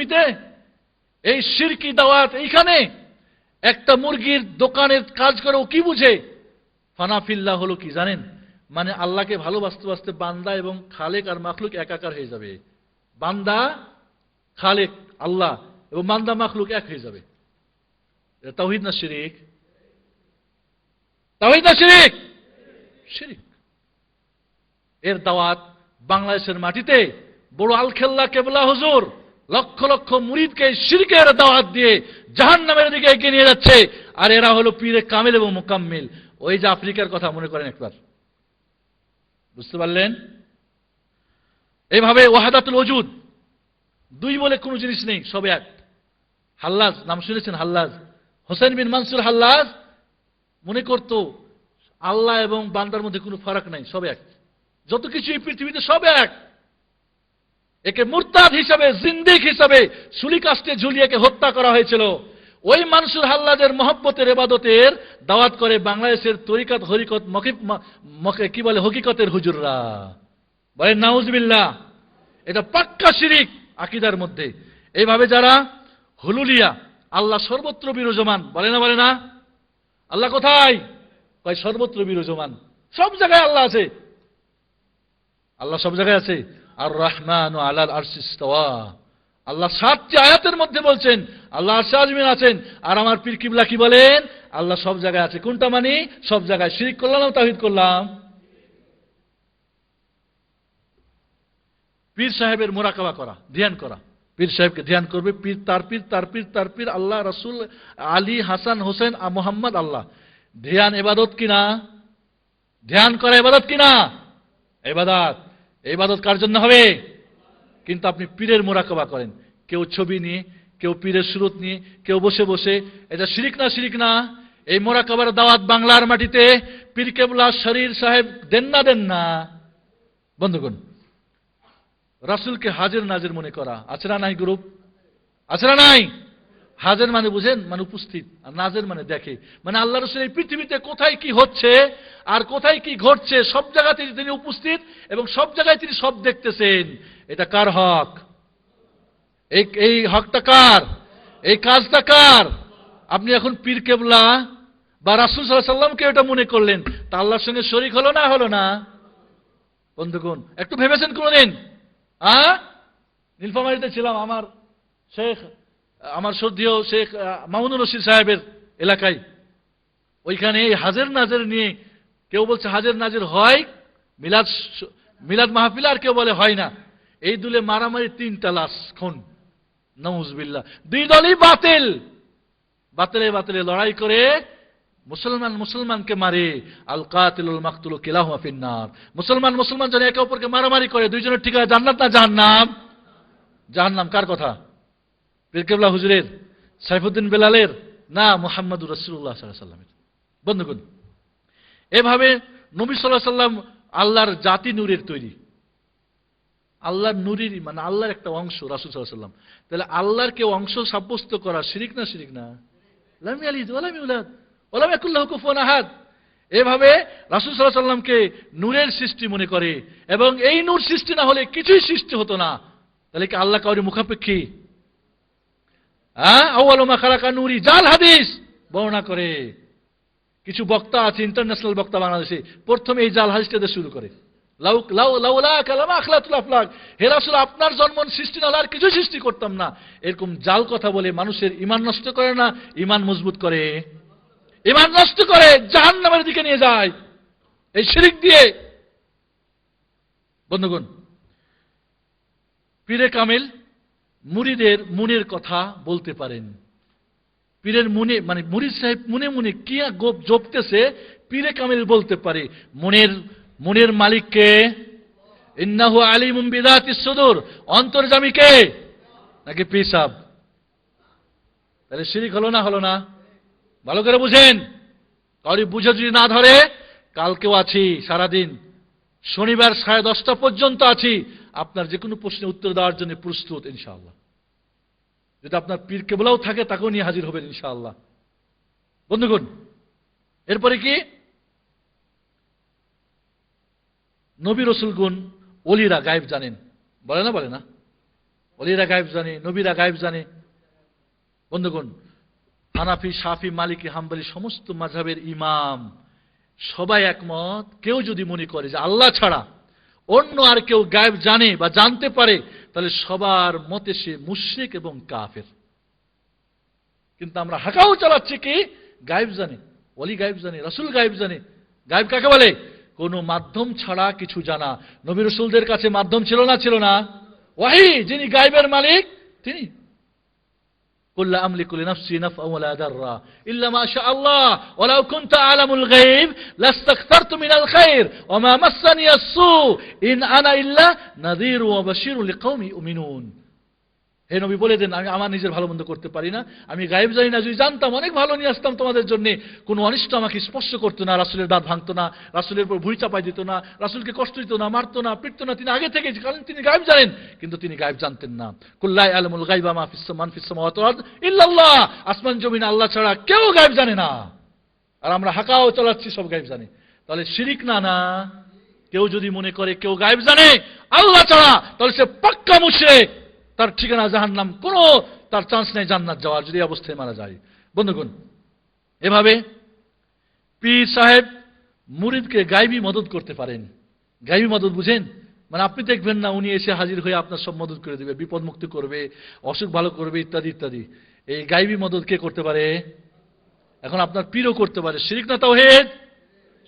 পৃথিবীতে এই শিরকি দাওয়াত এইখানে একটা মুরগির দোকানের কাজ করে ও কি বুঝে? ফানাফিল্লাহ হলো কি জানেন? মানে আল্লাহকে ভালোবাসতে বাসতে বান্দা এবং খালেক আর মাখলুক একাকার হয়ে যাবে। বান্দা, খালেক আল্লাহ এবং বান্দা মাখলুক এক হয়ে যাবে। এটা তাওহীদ না শিরক? তাওহীদ না শিরক? শিরক। এর দাওয়াত বাংলাদেশের মাটিতে বড় আলখেল্লা কেবলা হুজুর লক্ষ লক্ষ মুরিদকে শিরকের দাওয়াত দিয়ে জাহান্নামের দিকে এগিয়ে নিয়ে যাচ্ছে। আর এরা হলো পীরে কামিল এবং মুকাম্মিল। ওই যে আফ্রিকার কথা মনে করেন একবার, বুঝতে পারলেন? এইভাবে ওয়াহাদাতুল ওজুদ, দুই বলে কোনো জিনিস নেই, সব এক। হাল্লাজ নাম শুনেছেন? হাল্লাজ, হোসেন বিন মানসুর হাল্লাজ মনে করত আল্লাহ এবং বান্দার মধ্যে কোনো ফারাক নাই, সব এক। যত কিছু এই পৃথিবীতে সব এক। একে মুরতাদ হিসাবে, জিন্দিক হিসাবে সুলি কাস্টে ঝুলিয়েকে হত্যা করা হয়েছিল। ওই মানসুর হাল্লাজের মহব্বতের ইবাদতের দাওয়াত করে বাংলাদেশের তরিকাত হরিকত কি বলে হকিকতের হুজুররা। বলেন নাউজুবিল্লাহ। এটা পাক্কা শিরিক আকীদার মধ্যে। এইভাবে যারা হুলুলিয়া, আল্লাহ সর্বত্র বিরাজমান, বলে না? বলে না? আল্লাহ কোথায়? কয় সর্বত্র বিরাজমান, সব জায়গায় আল্লাহ আছে। আল্লাহ সব জায়গায় আছে। আর রহমানু আলাল আরশি ইস্তাওয়া, আল্লাহ 7টি আয়াতের মধ্যে বলছেন আল্লাহ আরশে আযমিন আছেন। আর আমার পীর কিবলা কি বলেন? আল্লাহ সব জায়গায় আছে। কোনটা মানি? সব জায়গায়। শিরক করলাম না তাওহীদ করলাম? পীর সাহেবের মুরাকাবা করা, ধ্যান করা। পীর সাহেবকে ধ্যান করবে, পীর তার পীর, তার পীর তার পীর, আল্লাহ, রাসূল, আলী, হাসান, হোসেন, মুহাম্মদ, আল্লাহ। ধ্যান ইবাদত কিনা? ধ্যান করা ইবাদত কিনা? ইবাদত। ইবাদত কার জন্য হবে? কিন্তু আপনি পীরের মুরাকাবা করেন, কেউ ছবি নিয়ে, কেউ পীরের সুরত নিয়ে, কেউ বসে বসে, এটা শিরিক না? শিরিক না? এই মুরাকাবার দাওয়াত বাংলার মাটিতে পীর কেবলা শরীর সাহেব দেন না? দেন না? বন্ধুগণ, রাসূলকে হাজির নাজির মনে করা আছে না নাই? গ্রুপ আছে না নাই? হাজির মানে বুঝেন, মানে উপস্থিত, আর নাজির মানে দেখে। মানে আল্লাহ রাসূল এই পৃথিবীতে কোথায় কি হচ্ছে আর কোথায় কি ঘটছে সব জায়গাতে তিনি উপস্থিত এবং সব জায়গায় তিনি সব দেখতেছেন। এটা কার হক? এই হকটা কার? এই কাজটা কার? আপনি এখন পীর কেবলা বা রাসূল সাল্লাল্লাহু আলাইহি ওয়াসাল্লামকে এটা মনে করলেন, তা আল্লাহর সঙ্গে শরীক হলো না? হলো না? বন্ধুগণ, একটু ভেবেছেন কোনদিন? নীলফামারীতে ছিলাম, আমার শেখ, আমার শ্রদ্ধেয় শেখ মামুনুর রশিদ সাহেবের এলাকায়। ওইখানে এই হাজির নাজির নিয়ে, কেউ বলছে হাজির নাজির হয় মিলাদ মাহফিল, আর কেউ বলে হয় না। এই দুলে মারামারি, 3টা লাশ খুন, নাউজুবিল্লাহ। দুই দলই বাতিল, বাতিলে বাতিলে লড়াই করে মুসলমান মুসলমানকে মারে। আল কাতিলুল মাকতুলু কিলাহুমা ফিন্নার। মুসলমান যেন একে অপরকে মারামারি করে, দুইজনের ঠিকানা জান্নাত না জাহান্নাম? জাহান্নাম। কার কথা? পীর কেবলা হুজুরের, সাইফুদ্দিন বেলালের, না মুহাম্মদুর রাসূলুল্লাহ সাল্লাল্লাহু আলাইহি ওয়াসাল্লামের? বন্ধুগণ, এভাবে নবী সাল্লাল্লাহু আলাইহি ওয়াসাল্লাম আল্লাহর জাতি নূরের তৈরি, আল্লাহর নূরের, মানে আল্লাহর একটা অংশ রাসূল সাল্লাল্লাহু আলাইহি ওয়াসাল্লাম। তাহলে আল্লাহর কেউ অংশ সাব্যস্ত করা শিরিক না? শিরিক না? লাম ইয়ালিদ ওয়া লাম ইউলাদ ওয়া লাম ইয়াকুল লাহু কুফুয়ান আহাদ। এভাবে রাসূল সাল্লাল্লাহু আলাইহি ওয়াসাল্লামকে নূরের সৃষ্টি মনে করে, এবং এই নূর সৃষ্টি না হলে কিছুই সৃষ্টি হতো না। তাহলে কি আল্লাহ কাউরি মুখাপেক্ষী? আউয়ালু মা খালাকা নূরি, জাল হাদিস বর্ণনা করে। কিছু বক্তা আছে, ইন্টারন্যাশনাল বক্তা বাংলাদেশে, প্রথমে এই জাল হাদিসটা দিয়ে শুরু করে। লাউলা কালামা আখলাতুল আফলাক, হে রাসূল আপনার জন্ম সৃষ্টি না হলে আর কিছু সৃষ্টি করতাম না। এরকম জাল কথা বলে মানুষের ঈমান নষ্ট করে না, ঈমান মজবুত করে? ঈমান নষ্ট করে, জাহান্নামের দিকে নিয়ে যায় এই শিরিক দিয়ে। বন্ধুগণ, পীরে কামিল মুরিদের মনের কথা বলতে পারেন। পীরের মনে, মানে মুরিদ সাহেব মনে মনে কি জপতেছে, পীরে কামিল বলতে পারে। মনের মালিক কে? ইন্নাহু আলিমুম বিযাতিস সুদূর, অন্তর্যামী কে? নাকি পীর সাহেব? তাহলে শিরিক হলো না? হলো না? ভালো করে বুঝেন। কাউরি বুঝে যদি না ধরে, কালকেও আছি সারাদিন, শনিবার 10:30 পর্যন্ত আছি, আপনার যে কোনো প্রশ্নের উত্তর দেওয়ার জন্য প্রস্তুত ইনশাআল্লাহ। যদি আপনার পীর কেবলাও থাকে, তাকেও নিয়ে হাজির হবেন ইনশাআল্লাহ। বন্ধুগণ, এরপরে কি? নবী রাসূলগণ, ওলিরা গায়েব জানেন, বলে না? বলে না? ওলিরা গায়েব জানে, নবীরা গায়েব জানে। বন্ধুগণ, হানাফি, শাফি, মালিকি, হাম্বলি সমস্ত মাযহাবের ইমাম সবাই একমত, কেউ যদি মনে করে যে আল্লাহ ছাড়া অন্য আর কেউ গায়েব জানে বা জানতে পারে, তাহলে সবার মতে সে মুশরিক এবং কাফের। কিন্তু আমরা হাঁকাও চালাচ্ছি কি গায়েব জানে, ওলি গায়েব জানে, রাসূল গায়েব জানে। গায়েব কাকে বলে? কোন মাধ্যম ছাড়া কিছু জানা। নবী রাসূলদের কাছে মাধ্যম ছিল না? ছিল না। ওয়াহি, যিনি গায়েবের মালিক তিনি। قل لا أملك لنفسي نفعا ولا ضرا إلا ما شاء الله ولو كنت أعلم الغيب لاستكثرت من الخير وما مسني السوء إن أنا إلا نذير وبشير لقوم يؤمنون। হে নবী বলে দেন, আমি আমার নিজের ভালো মন্দ করতে পারি না, আমি গায়েব জানি না। যদি জানতাম অনেক ভালো নিয়ে আসতাম তোমাদের জন্য। কোনো অনিষ্ট আমাকে স্পর্শ করতো না, রাসূলের দাঁত ভাঙতো না, রাসূলের উপর ভুঁড়ি চাপাই দিত না, রাসূলকে কষ্ট দিত না, মারতো না, পিটতো না। তিনি আগে থেকে, কারণ তিনি গায়েব জানেন, কিন্তু তিনি গায়েব জানতেন না। কুল লা ইয়ালামুল গায়বা মা ফিস সামাওয়াতি ওয়াল আরদ ইল্লাল্লাহ। আসমান জমিন আল্লাহ ছাড়া কেউ গায়েব জানে না। আর আমরা হাঁকাও চালাচ্ছি সব গায়েব জানে। তাহলে শিরিক না? না। কেউ যদি মনে করে কেউ গায়েব জানে আল্লাহ ছাড়া, তাহলে সে পাক্কা মুশরিক। তার ঠিকানা জাহান্নাম, কোনো তার চান্স নেই জান্নাত যাওয়ার, যদি অবস্থায় মারা যায়। বন্ধুগণ, এভাবে পীর সাহেব মুরিদকে গায়েবী মদত করতে পারেন। গায়েবী মদত বুঝেন? মানে আপনি দেখবেন না উনি এসে হাজির হয়ে আপনার সব মদত করে দেবে, বিপদ মুক্তি করবে, অসুখ ভালো করবে, ইত্যাদি ইত্যাদি। এই গায়েবী মদত কে করতে পারে? এখন আপনার পীরও করতে পারে। শিরিক না তাওহীদ?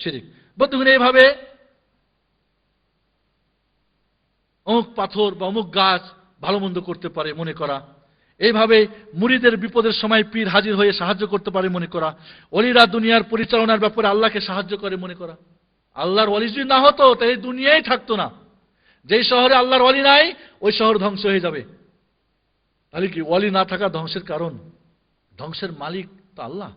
শিরিক। বন্ধুগণ, এইভাবে অমুক পাথর বা অমুক গাছ ভালো মন্দ করতে পারে মনে করা, এইভাবে মুরিদের বিপদের সময় পীর হাজির হয়ে সাহায্য করতে পারে মনে করা, ওলিরা দুনিয়ার পরিচালনার ব্যাপারে আল্লাহকে সাহায্য করে মনে করা। আল্লাহর ওলি যদি না হতো তাহলে এই দুনিয়াই থাকতো না। যেই শহরে আল্লাহর ওলি নাই ওই শহর ধ্বংস হয়ে যাবে। তাহলে কি ওলি না থাকা ধ্বংসের কারণ? ধ্বংসের মালিক তো আল্লাহ।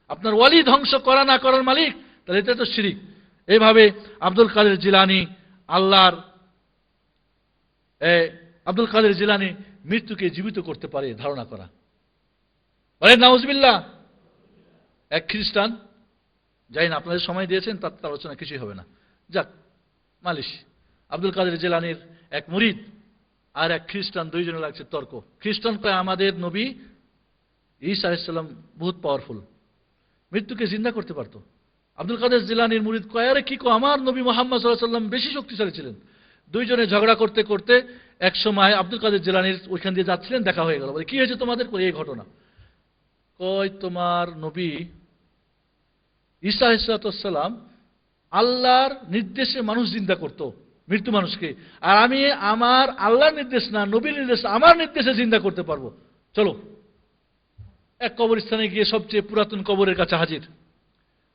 আপনার ওলি ধ্বংস করা না করার মালিক, তাহলে এটা তো শিরিক। এইভাবে আব্দুল কাদের জিলানী আব্দুল কাদের জিলানী মৃত্যুকে জীবিত করতে পারে ধারণা করা। বলেন নাউজুবিল্লাহ। এক খ্রিস্টান, যাই না, আপনাদের সময় দিয়েছেন, তার আলোচনা কিছুই হবে না, যাক মালিশ। আব্দুল কাদের জিলানীর এক মুরিদ আর এক খ্রিস্টান, দুইজনে লাগছে তর্ক। খ্রিস্টান কয় আমাদের নবী ঈসা আলাইহিস সালাম বহুত পাওয়ারফুল, মৃত্যুকে জিন্দা করতে পারতো। আব্দুল কাদের জিলানীর মুরিদ কয় আরে কি কো, আমার নবী মুহাম্মদ সাল্লাল্লাহু আলাইহি ওয়াসাল্লাম বেশি শক্তিশালী ছিলেন। দুইজনে ঝগড়া করতে করতে এক সময় আব্দুল কাদের জিলানীর ওইখান দিয়ে যাচ্ছিলেন, দেখা হয়ে গেল। বলে কি হয়েছে তোমাদের? করে এই ঘটনা। কয় তোমার নবী ঈসা আলাইহিস সালাম আল্লাহর নির্দেশে মানুষ জিন্দা করতো, মৃত্যু মানুষকে, আর আমি আমার আল্লাহর নির্দেশ না, নবীর নির্দেশ, আমার নির্দেশে জিন্দা করতে পারবো। চলো। এক কবরস্থানে গিয়ে সবচেয়ে পুরাতন কবরের কাছে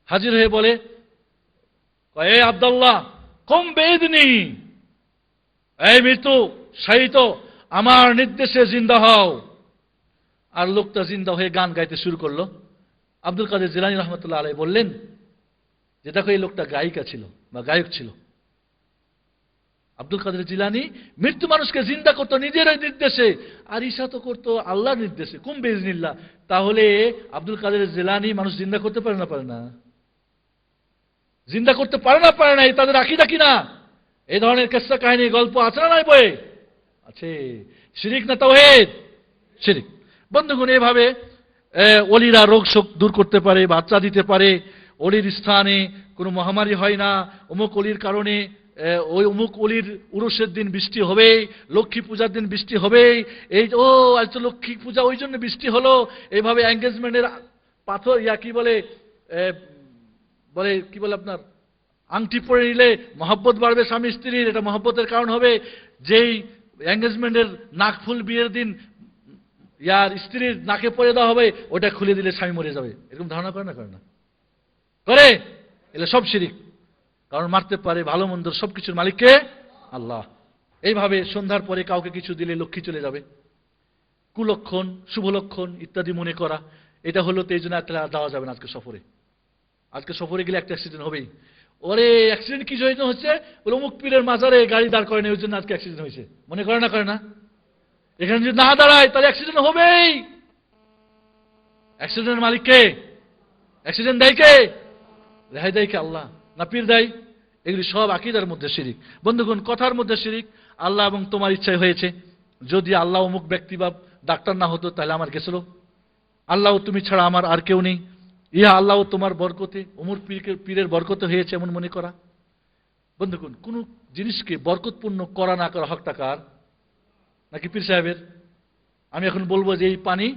হাজির হয়ে বলে, এ আব্দুল্লাহ কম বেদনি, এই মৃত্যু শাহিত আমার নির্দেশে জিন্দা হও। আর লোকটা জিন্দা হয়ে গান গাইতে শুরু করলো। আব্দুল কাদের জিলানী রহমতুল্লাহ আলাইহি বললেন যে দেখো এই লোকটা গায়িকা ছিল বা গায়ক ছিল। আব্দুল কাদের জিলানী মৃত্যু মানুষকে জিন্দা করতো নিজের নির্দেশে, আর ঈসা তো করতো আল্লাহর নির্দেশে, কুম বিইজনিল্লাহ। তাহলে আব্দুল কাদের জিলানী মানুষ জিন্দা করতে পারে না? পারে না? জিন্দা করতে পারে না? পারে না? এই তাদের আকীদা কিনা? এই ধরনের কিসসা কাহিনী গল্প আছে না নাই বইয়ে? আছে। শিরিক না তাওহীদ? শিরিক। বন্ধুগণ, এভাবে ওলিরা রোগ শোক দূর করতে পারে, বাচ্চা দিতে পারে। ওলির স্থানে কোনো মহামারী হয় না, অমুক ওলির কারণে ওই অমুক ওলির উরুসের দিন বৃষ্টি হবে, লক্ষ্মী পূজার দিন বৃষ্টি হবে, এই আজ তো লক্ষ্মী পূজা ওই জন্য বৃষ্টি হলো। এইভাবে এঙ্গেজমেন্টের পাথর কি বলে কি বলে আপনার আংটি পরে নিলে মহব্বত বাড়বে স্বামী স্ত্রীর, এটা মহব্বতের কারণ হবে। যেই এঙ্গেজমেন্টের নাকফুল বিয়ের দিন স্ত্রীর নাকে পরে দেওয়া হবে, ওটা খুলে দিলে স্বামী মরে যাবে। এরকম ধারণা করে না? করে না? করে। এগুলো সব শিরিক। কারণ মারতে পারে ভালো মন্দ সবকিছুর মালিককে আল্লাহ। এইভাবে সন্ধ্যার পরে কাউকে কিছু দিলে লক্ষ্মী চলে যাবে, কুলক্ষণ শুভ লক্ষণ ইত্যাদি মনে করা, এটা হলো তো এই জন্য যাওয়া যাবে না আজকে সফরে গেলে একটা অ্যাক্সিডেন্ট হবেই। ওরে অ্যাক্সিডেন্ট কি জন্য হচ্ছে? বলে অমুক পীরের মাজারে গাড়ি দাঁড় করে না, ওই জন্য আজকে অ্যাক্সিডেন্ট হয়েছে। মনে করে না? করে না? এখানে যদি না দাঁড়ায় তাহলে অ্যাক্সিডেন্ট হবেই। অ্যাক্সিডেন্টের মালিক কে? অ্যাক্সিডেন্ট দেয় কে? রেহাই দেয় কে? আল্লাহ না পীর দেয়? এগুলি সব আকীদার মধ্যে শিরিক। বন্ধুগণ, কথার মধ্যে শিরিক। আল্লাহ এবং তোমার ইচ্ছায় হয়েছে, যদি আল্লাহ অমুক ব্যক্তি বা ডাক্তার না হতো তাহলে আমার গেছিল, আল্লাহ তুমি ছাড়া আমার আর কেউ নেই, ইহা আল্লাহ তোমার বরকতে অমুক পীরের বরকতে হয়েছে এমন মনে করা। বন্ধুগণ, কোন জিনিসকে বরকতপূর্ণ করা না করা হকটা কার? নাকি পীর সাহেবের? আমি এখন বলবো যে এই পানি